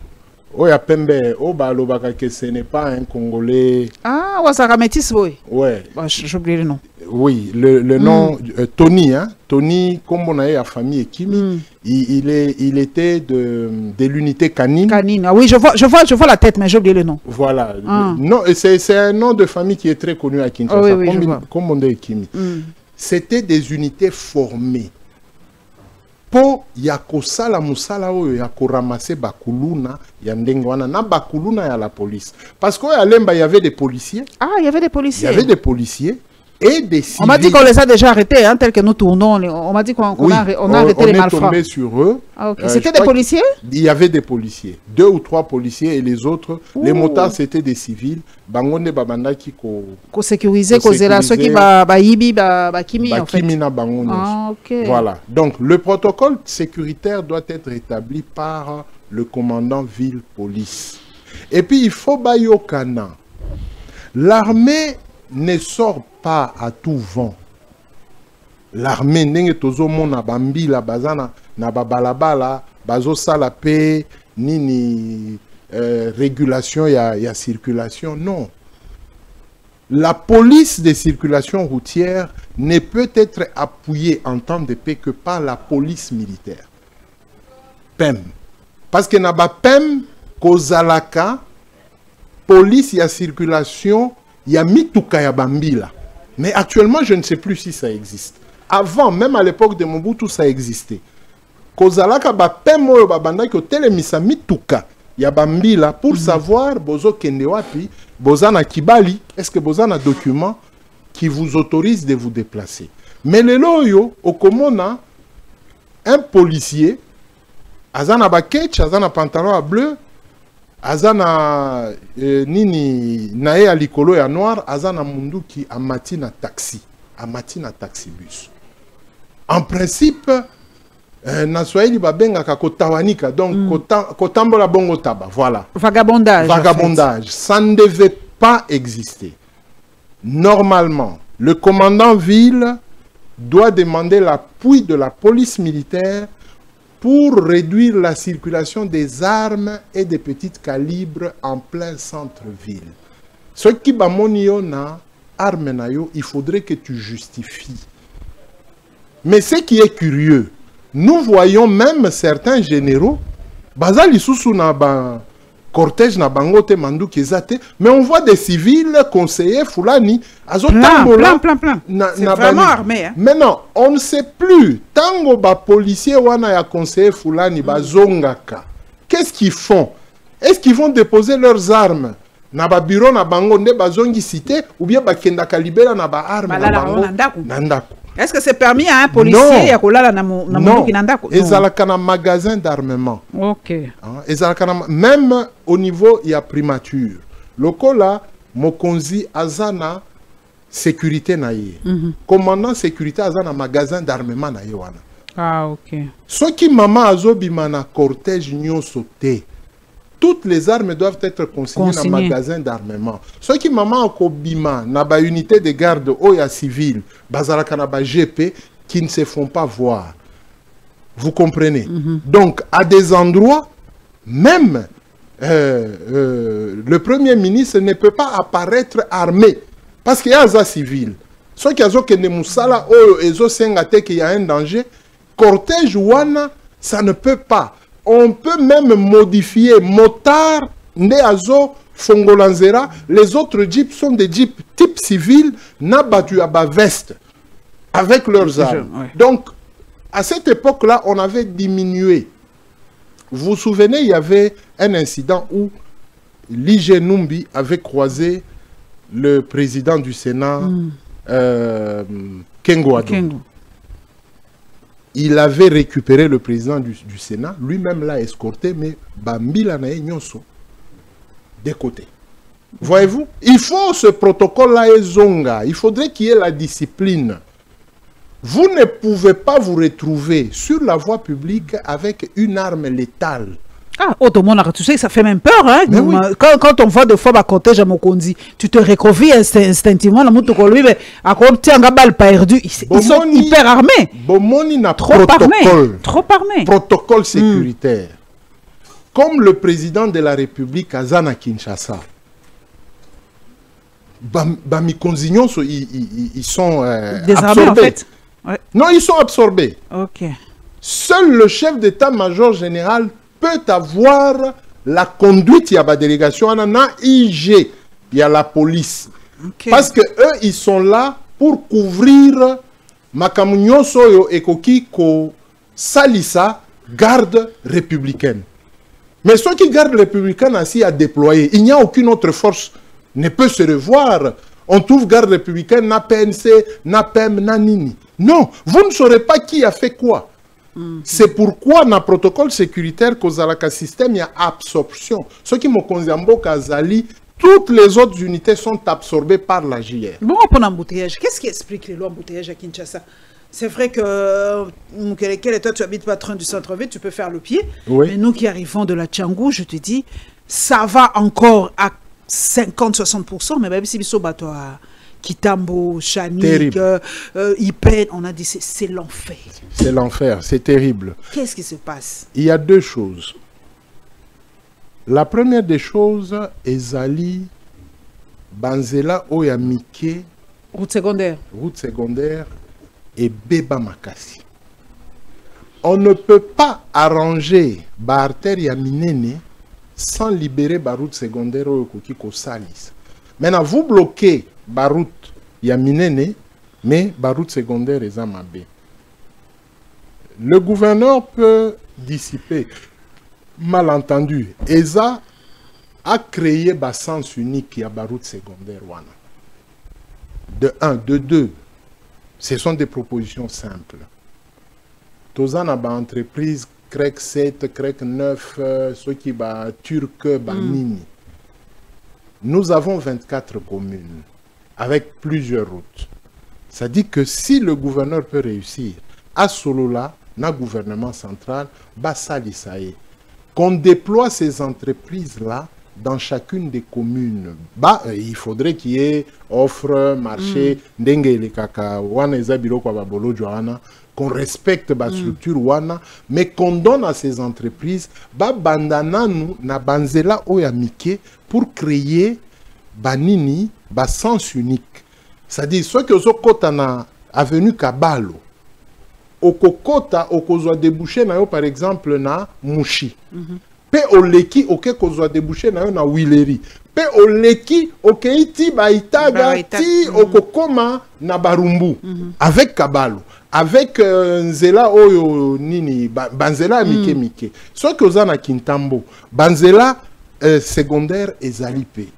Speaker 2: Oh, il y a Pembe. Oh, bah, que ce n'est pas un Congolais.
Speaker 1: Ah, Ouassara Métis, oui.
Speaker 2: Ouais.
Speaker 1: Bah, j'ai oublié le nom.
Speaker 2: Oui, le nom, Tony, hein. Tony, comme on a eu à famille Kimi, il était de l'unité canine.
Speaker 1: Canine, ah oui, je vois la tête, mais j'ai oublié le nom.
Speaker 2: Voilà. Non, c'est un nom de famille qui est très connu à Kinshasa,
Speaker 1: oui,
Speaker 2: comme on dit Kimi. C'était des unités formées. Po ya kosala musala oyo ya koramase bakuluna ya ndenge wana na bakuluna ya la police. Parce qu'à Lemba, il y avait des policiers.
Speaker 1: Ah, il y avait des policiers.
Speaker 2: Il y avait des policiers et des civils.
Speaker 1: On m'a dit qu'on les a déjà arrêtés, hein, tel que nous tournons. On m'a dit qu'on a arrêté les malfrats.
Speaker 2: On est tombé sur eux.
Speaker 1: Ah, okay. C'était des policiers?
Speaker 2: Il y avait des policiers. 2 ou 3 policiers et les autres, les motards, c'était des civils. Bangonde babanda qui
Speaker 1: ko sécuriser, ko zela ceux qui ba yibi ba kimi en fait.
Speaker 2: Ah, okay. Voilà. Donc le protocole sécuritaire doit être établi par le commandant ville police. Et puis il faut bayokana. L'armée ne sort pas à tout vent. L'armée ndenge tozomona bambila bazana na babalabala bazo sala pe nini régulation ya circulation, non. La police de circulation routière ne peut être appuyée en temps de paix que par la police militaire. PEM. Parce que na ba PEM kozalaka police ya circulation ya mituka ya bambila. Mais actuellement, je ne sais plus si ça existe. Avant, même à l'époque de Mobutu, ça existait. Kozalaka ba PEM oyo babanda ko telemisa mituka ya bambila pour savoir bozo kende wapi, bozana kibali, est-ce que bozana document qui vous autorise de vous déplacer. Mais le loyo okomona un policier azana ba ketch, azana pantalon à bleu, azana nini nae ya likolo ya noir, azana munduki amati na taxi, amati na taxibus. En principe na Swahili babenga kotawanika, donc kotambola bongo taba, voilà.
Speaker 1: Vagabondage.
Speaker 2: Vagabondage. En fait. Ça ne devait pas exister. Normalement, le commandant ville doit demander l'appui de la police militaire pour réduire la circulation des armes et des petits calibres en plein centre-ville. Ce qui bamoni yo na arme na yo, il faudrait que tu justifies. Mais ce qui est curieux, nous voyons même certains généraux, bazali susu na ba cortège na bangote mandu kezate, mais on voit des civils conseillers fulani
Speaker 1: plein. C'est vraiment armé. Hein?
Speaker 2: Mais non, on ne sait plus. Tango ba policier wana ya conseiller fulani bazongaka. Qu'est-ce qu'ils font? Est-ce qu'ils vont déposer leurs armes na ba bureau na bango nde bazongi cité ou bien ba kenda kalibela na ba armes na bango nandako?
Speaker 1: Est-ce que c'est permis à un policier ya kolala na munduki nandako?
Speaker 2: Ezalaka na magasin d'armement.
Speaker 1: OK.
Speaker 2: Ezalaka na même au niveau ya primature. Lokola mokonzi azana sécurité na ye. Commandant sécurité azana magasin d'armement na ye wana.
Speaker 1: Ah, OK.
Speaker 2: Soki mama azobima na cortège nyonso te. toutes les armes doivent être consignées dans le magasin d'armement. Ceux qui maman a Kobima, na ba unité de garde Oya civil, bazalaka na ba GP, qui ne se font pas voir. Vous comprenez? Donc, à des endroits, même le Premier ministre ne peut pas apparaître armé. Parce qu'il y a un civil. Ceux qui ont des moussala, qu'il y a un danger, cortège ouana, ça ne peut pas. On peut même modifier motard, Neazo, Fongolanzera. Les autres jeeps sont des jeeps type civil, n'a battu à bas veste, avec leurs armes. Donc, à cette époque-là, on avait diminué. Vous vous souvenez, il y avait un incident où l'IG Numbi avait croisé le président du Sénat, Kengo Addo. Il avait récupéré le président du Sénat, lui-même l'a escorté, mais Bambila nae nyonso des côtés. Voyez-vous, il faut ce protocole-là et zonga. Il faudrait qu'il y ait la discipline. Vous ne pouvez pas vous retrouver sur la voie publique avec une arme létale.
Speaker 1: Ah, tout le monde, tu sais, ça fait même peur. Hein?
Speaker 2: Oui.
Speaker 1: Quand on voit de fois à cortège à Mokondi, tu te recrovis instinctivement. À côté, un balle perdu. Ils sont hyper armés.
Speaker 2: Bomoni n'a
Speaker 1: trop armés.
Speaker 2: Protocole sécuritaire. Comme le président de la République, Azana Kinshasa. Ils sont
Speaker 1: désarmés,
Speaker 2: absorbés.
Speaker 1: En fait. Ouais.
Speaker 2: Non, ils sont absorbés.
Speaker 1: Ok.
Speaker 2: Seul le chef d'état-major général peut avoir la conduite. Il y a la délégation, il y a IG, il y a la police. Okay. Parce que eux, ils sont là pour couvrir Makamunyo Soyo et Koki Ko Salissa, garde républicaine. Mais ceux qui gardent républicaine ainsi à déployer, il n'y a aucune autre force ne peut se revoir. On trouve garde républicaine, na PNC, na PEM, na Nini. Non, vous ne saurez pas qui a fait quoi. C'est pourquoi dans le protocole sécuritaire qu'au système, il y a absorption. Ceux qui m'ont conzambo Kazali, toutes les autres unités sont absorbées par la JR.
Speaker 1: Bon, pour l'embouteillage, qu'est-ce qui explique les lois embouteillage à Kinshasa? C'est vrai que toi, tu habites pas train du centre-ville, tu peux faire le pied. Oui. Mais nous qui arrivons de la Tchangou, je te dis, ça va encore à 50-60%, mais même si ils bateau à Kitambo, Chanik, Ipen, on a dit c'est l'enfer.
Speaker 2: C'est l'enfer, c'est terrible.
Speaker 1: Qu'est-ce qui se passe?
Speaker 2: Il y a deux choses. La première des choses, Ezali, Banzela, Oyamike,
Speaker 1: route secondaire.
Speaker 2: Route secondaire et Beba Makasi. On ne peut pas arranger Barter Yaminene sans libérer la route secondaire au Salis. Maintenant, vous bloquez la route Yaminene, mais la route secondaire est Zamabé. Le gouverneur peut dissiper. Malentendu. ESA a créé un sens unique à la route secondaire. De 1, de 2. Ce sont des propositions simples. Tozan a une entreprise CREC 7, CREC 9, ceux qui sont turcs, Nini. Nous avons 24 communes avec plusieurs routes. Ça dit que si le gouverneur peut réussir, à Solola, dans le gouvernement central, qu'on déploie ces entreprises-là dans chacune des communes. Il faudrait qu'il y ait offre, marché, qu'on respecte la structure wana, mais qu'on donne à ces entreprises bandana nous na banzela oyamike pour créer banini sens unique. C'est-à-dire ceux qui ont kota na avenue Kabalo okokota okozwa débouché na yo par exemple na Mushi. Pe oleki oke kozwa débouché na yo na Wileri. Pe oleki okeiti baitaga ti okokoma na Barumbu avec Kabalo. Avec Nzela Oyo Nini, Banzela Mike Mike. Soit que vous en Kintambo, Banzela secondaire et Zalipe.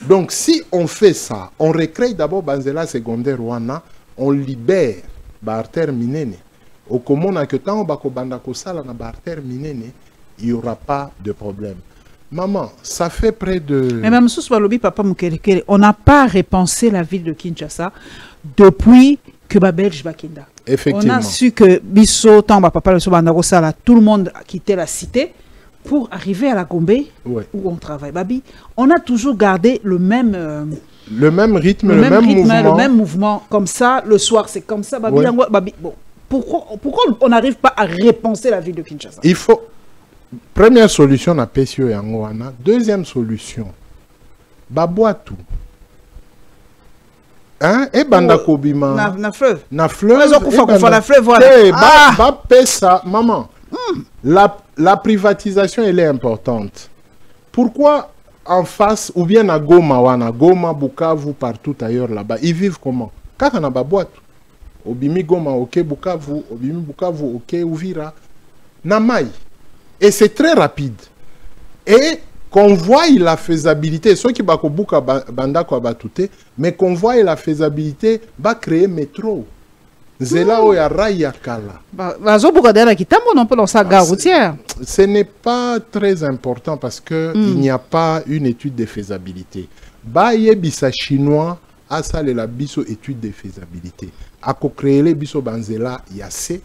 Speaker 2: Donc si on fait ça, on recrée d'abord Banzela secondaire Wana, on libère Barter Minene. Au commun que tant bako bandako sala na Barter Minene, il n'y aura pas de problème. Maman, ça fait près de...
Speaker 1: Mais même sous Walobi, papa Mukelekele, on n'a pas repensé la ville de Kinshasa depuis que Babelge Bakinda.
Speaker 2: Effectivement.
Speaker 1: On a su que Bisso, Tamba, Papa, tout le monde a quitté la cité pour arriver à la Gombe,
Speaker 2: Ouais.
Speaker 1: où on travaille, Babi, on a toujours gardé le même
Speaker 2: rythme, le même mouvement.
Speaker 1: le même mouvement. Comme ça, le soir, c'est comme ça. Babi,
Speaker 2: Ouais.
Speaker 1: Babi, bon, pourquoi on n'arrive pas à repenser la ville de Kinshasa?
Speaker 2: Il faut... Première solution, na PSO et Angoana. Deuxième solution, Baboatou. Hein? Et banda kobima.
Speaker 1: Na fleuve.
Speaker 2: Na fleuve.
Speaker 1: La fleuve, voilà.
Speaker 2: Ba pesa, maman. La privatisation, elle est importante. Pourquoi en face, ou bien à Goma, wana, Goma, Bukavu, partout ailleurs là-bas, ils vivent comment? Kaka na Baboatou. Obimi Goma, ok, Bukavu, Obimi Bukavu, ok, Uvira. Namai. Et c'est très rapide. Et qu'on voit la faisabilité, ceux qui bako buka banda ko abatute, mais qu'on voit la faisabilité, va créer métro. Zela o ya raya kala.
Speaker 1: Bazo buka dera kitambo non peut dans sa gare routière.
Speaker 2: Ce n'est pas très important parce que il n'y a pas une étude de faisabilité. Ba yebisa chinois a salé la biso étude de faisabilité. Ako créer les biso banzela yase.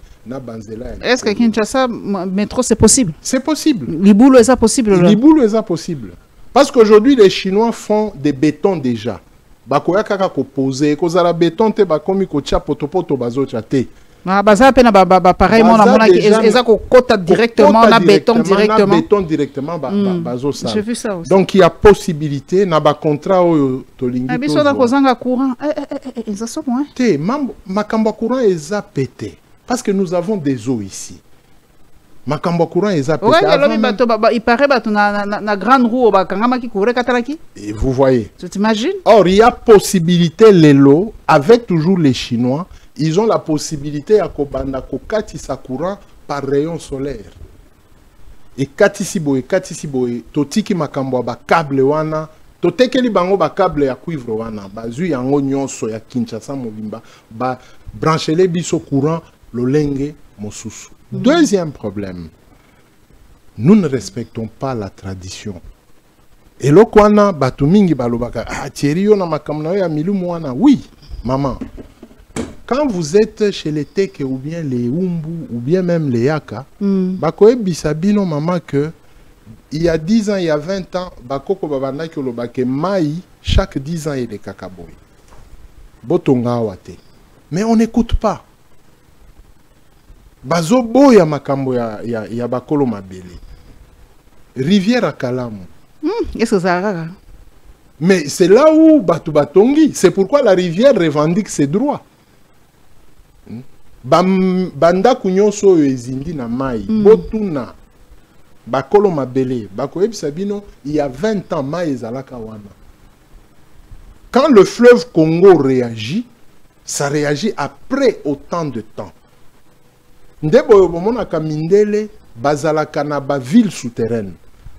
Speaker 1: Est-ce que Kinshasa métro c'est possible?
Speaker 2: C'est possible.
Speaker 1: Liboulou est ça possible?
Speaker 2: Liboulou est ça possible. Parce qu'aujourd'hui les Chinois font des bétons déjà. Bakoya kaka ko poser, ko zala béton te bakomi ko tia potopoto bazo chate.
Speaker 1: Ah baza pe na pareil mon amona eza ko kota directement na béton directement.
Speaker 2: Na béton directement bazo ça.
Speaker 1: J'ai vu ça aussi.
Speaker 2: Donc il y a possibilité na ba contrat o tolingi.
Speaker 1: Ah biso da kozanga courant. Eza so moi.
Speaker 2: Te makambo courant eza pété. Parce que nous avons des eaux ici. Makambo courant est pété.
Speaker 1: Il paraît que na grande roue qui courait katalaki.
Speaker 2: Et vous voyez.
Speaker 1: Tu t'imagines?
Speaker 2: Or, il y a possibilité, les lots, avec toujours les Chinois, ils ont la possibilité à kobanda kokati sa courant par rayon solaire. Et katisiboe, totiki makambo ba câble wana, totekeli bango ba câble ya cuivre wana, bazu yango nyonso ya Kinshasa mobimba, ba brancher biso courant lolenge mosusu. Deuxième problème, nous ne respectons pas la tradition. Et le kwana batumingi balobaka ah Thierry na makamna ya milumu wana. Oui, maman. Quand vous êtes chez les Teke ou bien les Umbu ou bien même les Yaka, bakoe bisabino maman que il y a 10 ans, il y a 20 ans, bakoko babanda ki olobake mai chaque 10 ans il est kakaboy. Botonga wate. Mais on n'écoute pas. Bazobo ya makambo ya bakolo mabele. Rivière à Kalamu.
Speaker 1: Est-ce que ça va?
Speaker 2: Mais c'est là où Batu Batongi. C'est pourquoi la rivière revendique ses droits. Banda kunyonso ezindi na mai. Botuna. Bakolo mabele. Bakoyeb Sabino, il y a 20 ans, mai ezalaka wana. Quand le fleuve Congo réagit, ça réagit après autant de temps. Ndebo yobomona kamindele bazalaka na ba ville souterraine.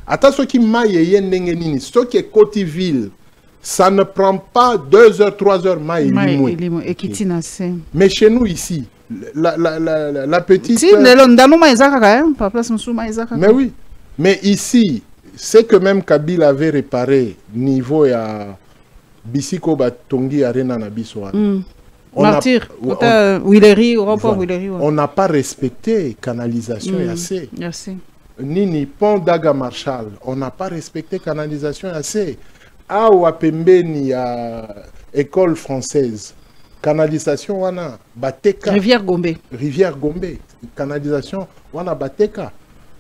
Speaker 2: Ata soki maye ndenge nini, soki koti ville, ça ne prend pas 2 heures, 3 heures maye limwe. Mais chez nous ici, la petite...
Speaker 1: Si,
Speaker 2: mais oui, mais ici, c'est que même Kabila avait réparé niveau ya Bisiko Batongi Arena na Bissoa. On n'a pas respecté canalisation assez. Nini pont d'Aga Marshall, on n'a pas respecté canalisation assez. Ah ou à Pembeni à école française, canalisation wana Bateka.
Speaker 1: Rivière Gombe.
Speaker 2: Rivière Gombe, canalisation wana Bateka.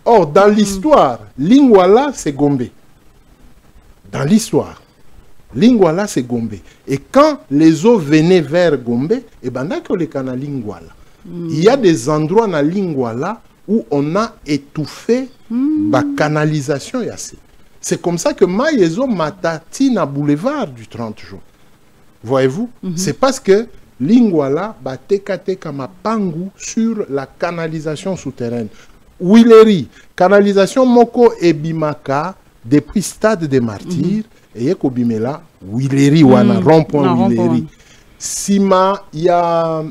Speaker 2: Or dans l'histoire, Lingwala c'est Gombe. Dans l'histoire. Lingwala c'est Gombe. Et quand les eaux venaient vers Gombe, et ben là que les canaux Lingwala. Il y a des endroits dans Lingwala où on a étouffé la canalisation. C'est comme ça que Maïezo Matati na boulevard du 30 jours. Voyez-vous? C'est parce que Lingwala batekate kamapangu sur la canalisation souterraine. Willery, canalisation Moko et Bimaka depuis Stade des Martyrs. Et yeko bimela Willery wana rond-point Willery. Sima ya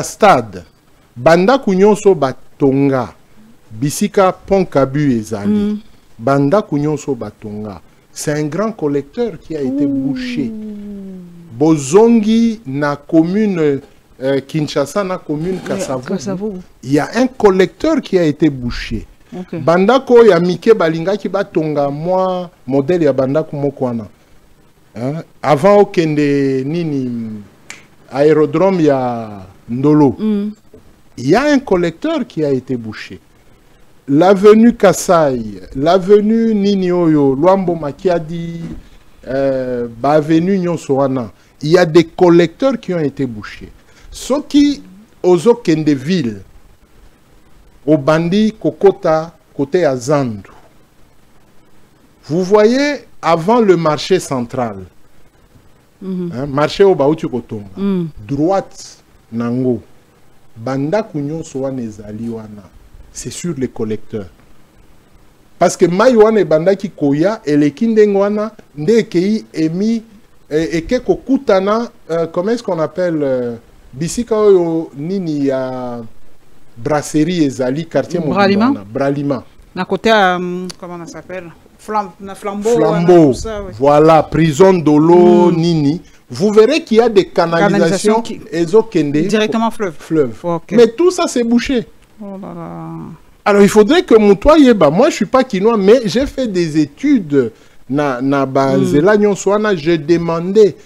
Speaker 2: stade banda kunyonso batonga bisika pont Kabu ezali banda kunyonso batonga. C'est un grand collecteur qui a été bouché. Bozongi na commune Kinshasa na commune Kasavu. Il y a un collecteur qui a été bouché.
Speaker 1: Okay.
Speaker 2: Bandako ya mike balinga ki batonga moi modèle ya bandako mokwana. Hein? Avant okende nini aérodrome ya Ndolo. Il y a un collecteur qui a été bouché. L'avenue Kassai, l'avenue Nini Oyo, Luambo Makiadi, l'avenue Nyonsoana, il y a des collecteurs qui ont été bouchés. Ceux qui, aux autres villes, au Bandi, Kokota, côté Azandu, vous voyez, avant le marché central, hein, marché au Baouti Kotonga, droite, Nango, Banda Kunyon Soane Ezali Wana, c'est sur les collecteurs. Parce que Maïwan et Banda qui koya et les Kindengwana, Ndekei emi et Keko Kutana, comment est-ce qu'on appelle Bisika Nini à Brasserie Ezali, quartier
Speaker 1: Bralima.
Speaker 2: Bralima.
Speaker 1: À côté, comment on s'appelle? Flambeau.
Speaker 2: Flambeau.
Speaker 1: Ça, oui.
Speaker 2: Voilà, prison d'Olo, Nini. Vous verrez qu'il y a des canalisations
Speaker 1: directement fleuve. Okay.
Speaker 2: Mais tout ça, c'est bouché.
Speaker 1: Oh là là.
Speaker 2: Alors, il faudrait que Moutoua Yeba, moi, je ne suis pas quinois, mais j'ai fait des études. J'ai demandé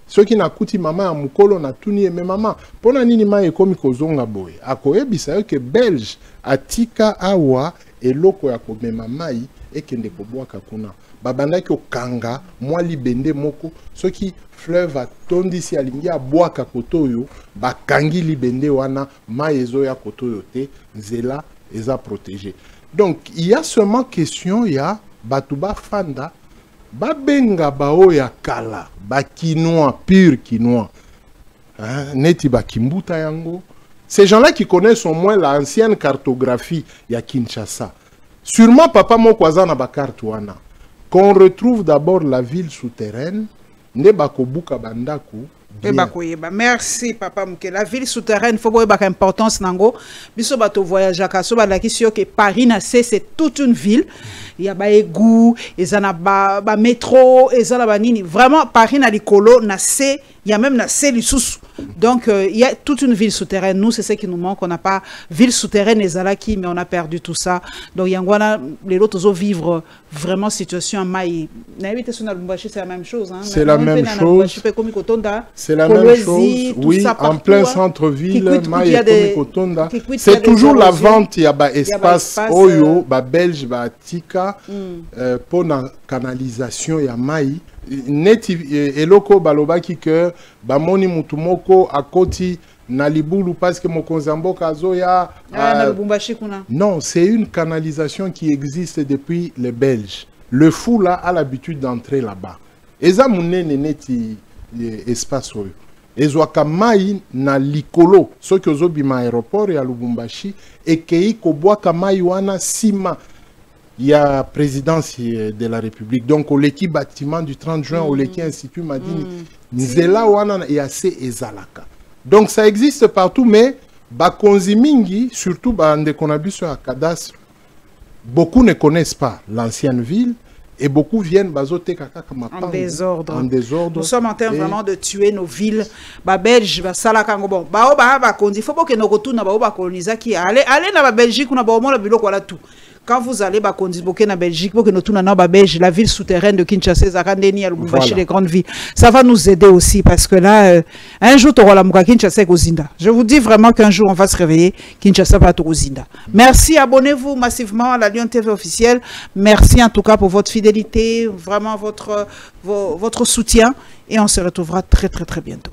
Speaker 2: ceux qui n'ont pas maman à Moukolo, na tuni mais maman. Pour la nini ma ekomi kozonga boy. Akoye bisayo que Belge atika awa et loko ya ko memamai et kende ko boa kakuna. Babanda ki okanga moi libende moko ceux qui fleuve a tondisi alingi a boa kakotoyo bakangi libende wana maezo ya kotoyo te nzela eza protégé. Donc il y a seulement question ya batuba fanda babenga bao ya kala ba quinois pur quinois hein, neti ba kimbuta yango. Ces gens-là qui connaissent au moins l'ancienne cartographie ya Kinshasa. Sûrement papa mokwaza na ba carte wana. Qu'on retrouve d'abord la ville souterraine, ne bakobuka bandaku.
Speaker 1: Merci papa Mouké. La ville souterraine, il faut voir l'importance nango. Biso bato voyage à Kasso, la question que Paris c'est toute une ville. Il y a ba égout, il y a ba métro, il y a ba nini. Vraiment Paris na likolo na il y a même na sous. Donc il y a toute une ville souterraine. Nous c'est ce qui nous manque. On n'a pas ville souterraine les Alaki, mais on a perdu tout ça. Donc Yangwana les autres vivre vraiment situation maï. C'est la même chose.
Speaker 2: C'est la même chose. C'est la même chose. Oui, en plein centre-ville, c'est toujours la vente. Il y a ba espace Oyo, ba Belge, ba Tika pour la canalisation ya maï. Neti eloko balobaki que bamoni mutumoko akoti na libulu parce que mokonzambo kazoya non, c'est une canalisation qui existe depuis les Belges. Le fou là a l'habitude d'entrer là-bas. Eza munene neti espace oyo. Ezwaka mai na likolo soki ozobima aéroport ya Lubumbashi ekei kobwaka mai wana sima. Il y a présidence de la République. Donc, au l'équipe bâtiment du 30 juin, au l'équipe Institut Madini, Nzela wana et assez ezalaka. Donc, ça existe partout, mais bakonzi mingi, surtout bande qu'on a vu sur un cadastre, beaucoup ne connaissent pas l'ancienne ville et beaucoup viennent bazote kaka
Speaker 1: en désordre.
Speaker 2: En désordre.
Speaker 1: Nous sommes en train vraiment de tuer nos villes. Ba Belge, ba Salakango bon. Ba oba ba konzi, faut pas que nos retours na ba oba coloniser qui allez na ba Belgique na ba omo la biloko wala tout. Quand vous allez à Kondiboké en Belgique, pour que nous tournions à Belge, la ville souterraine de Kinshasa, Zakandeni, Lubumbashi, les grandes villes, ça va nous aider aussi parce que là, un jour, tu auras la Mouka Kinshasa et Zinda. Je vous dis vraiment qu'un jour, on va se réveiller, Kinshasa va être au Zinda. Merci, abonnez-vous massivement à la Lyon TV officielle. Merci en tout cas pour votre fidélité, vraiment votre soutien et on se retrouvera très très très bientôt.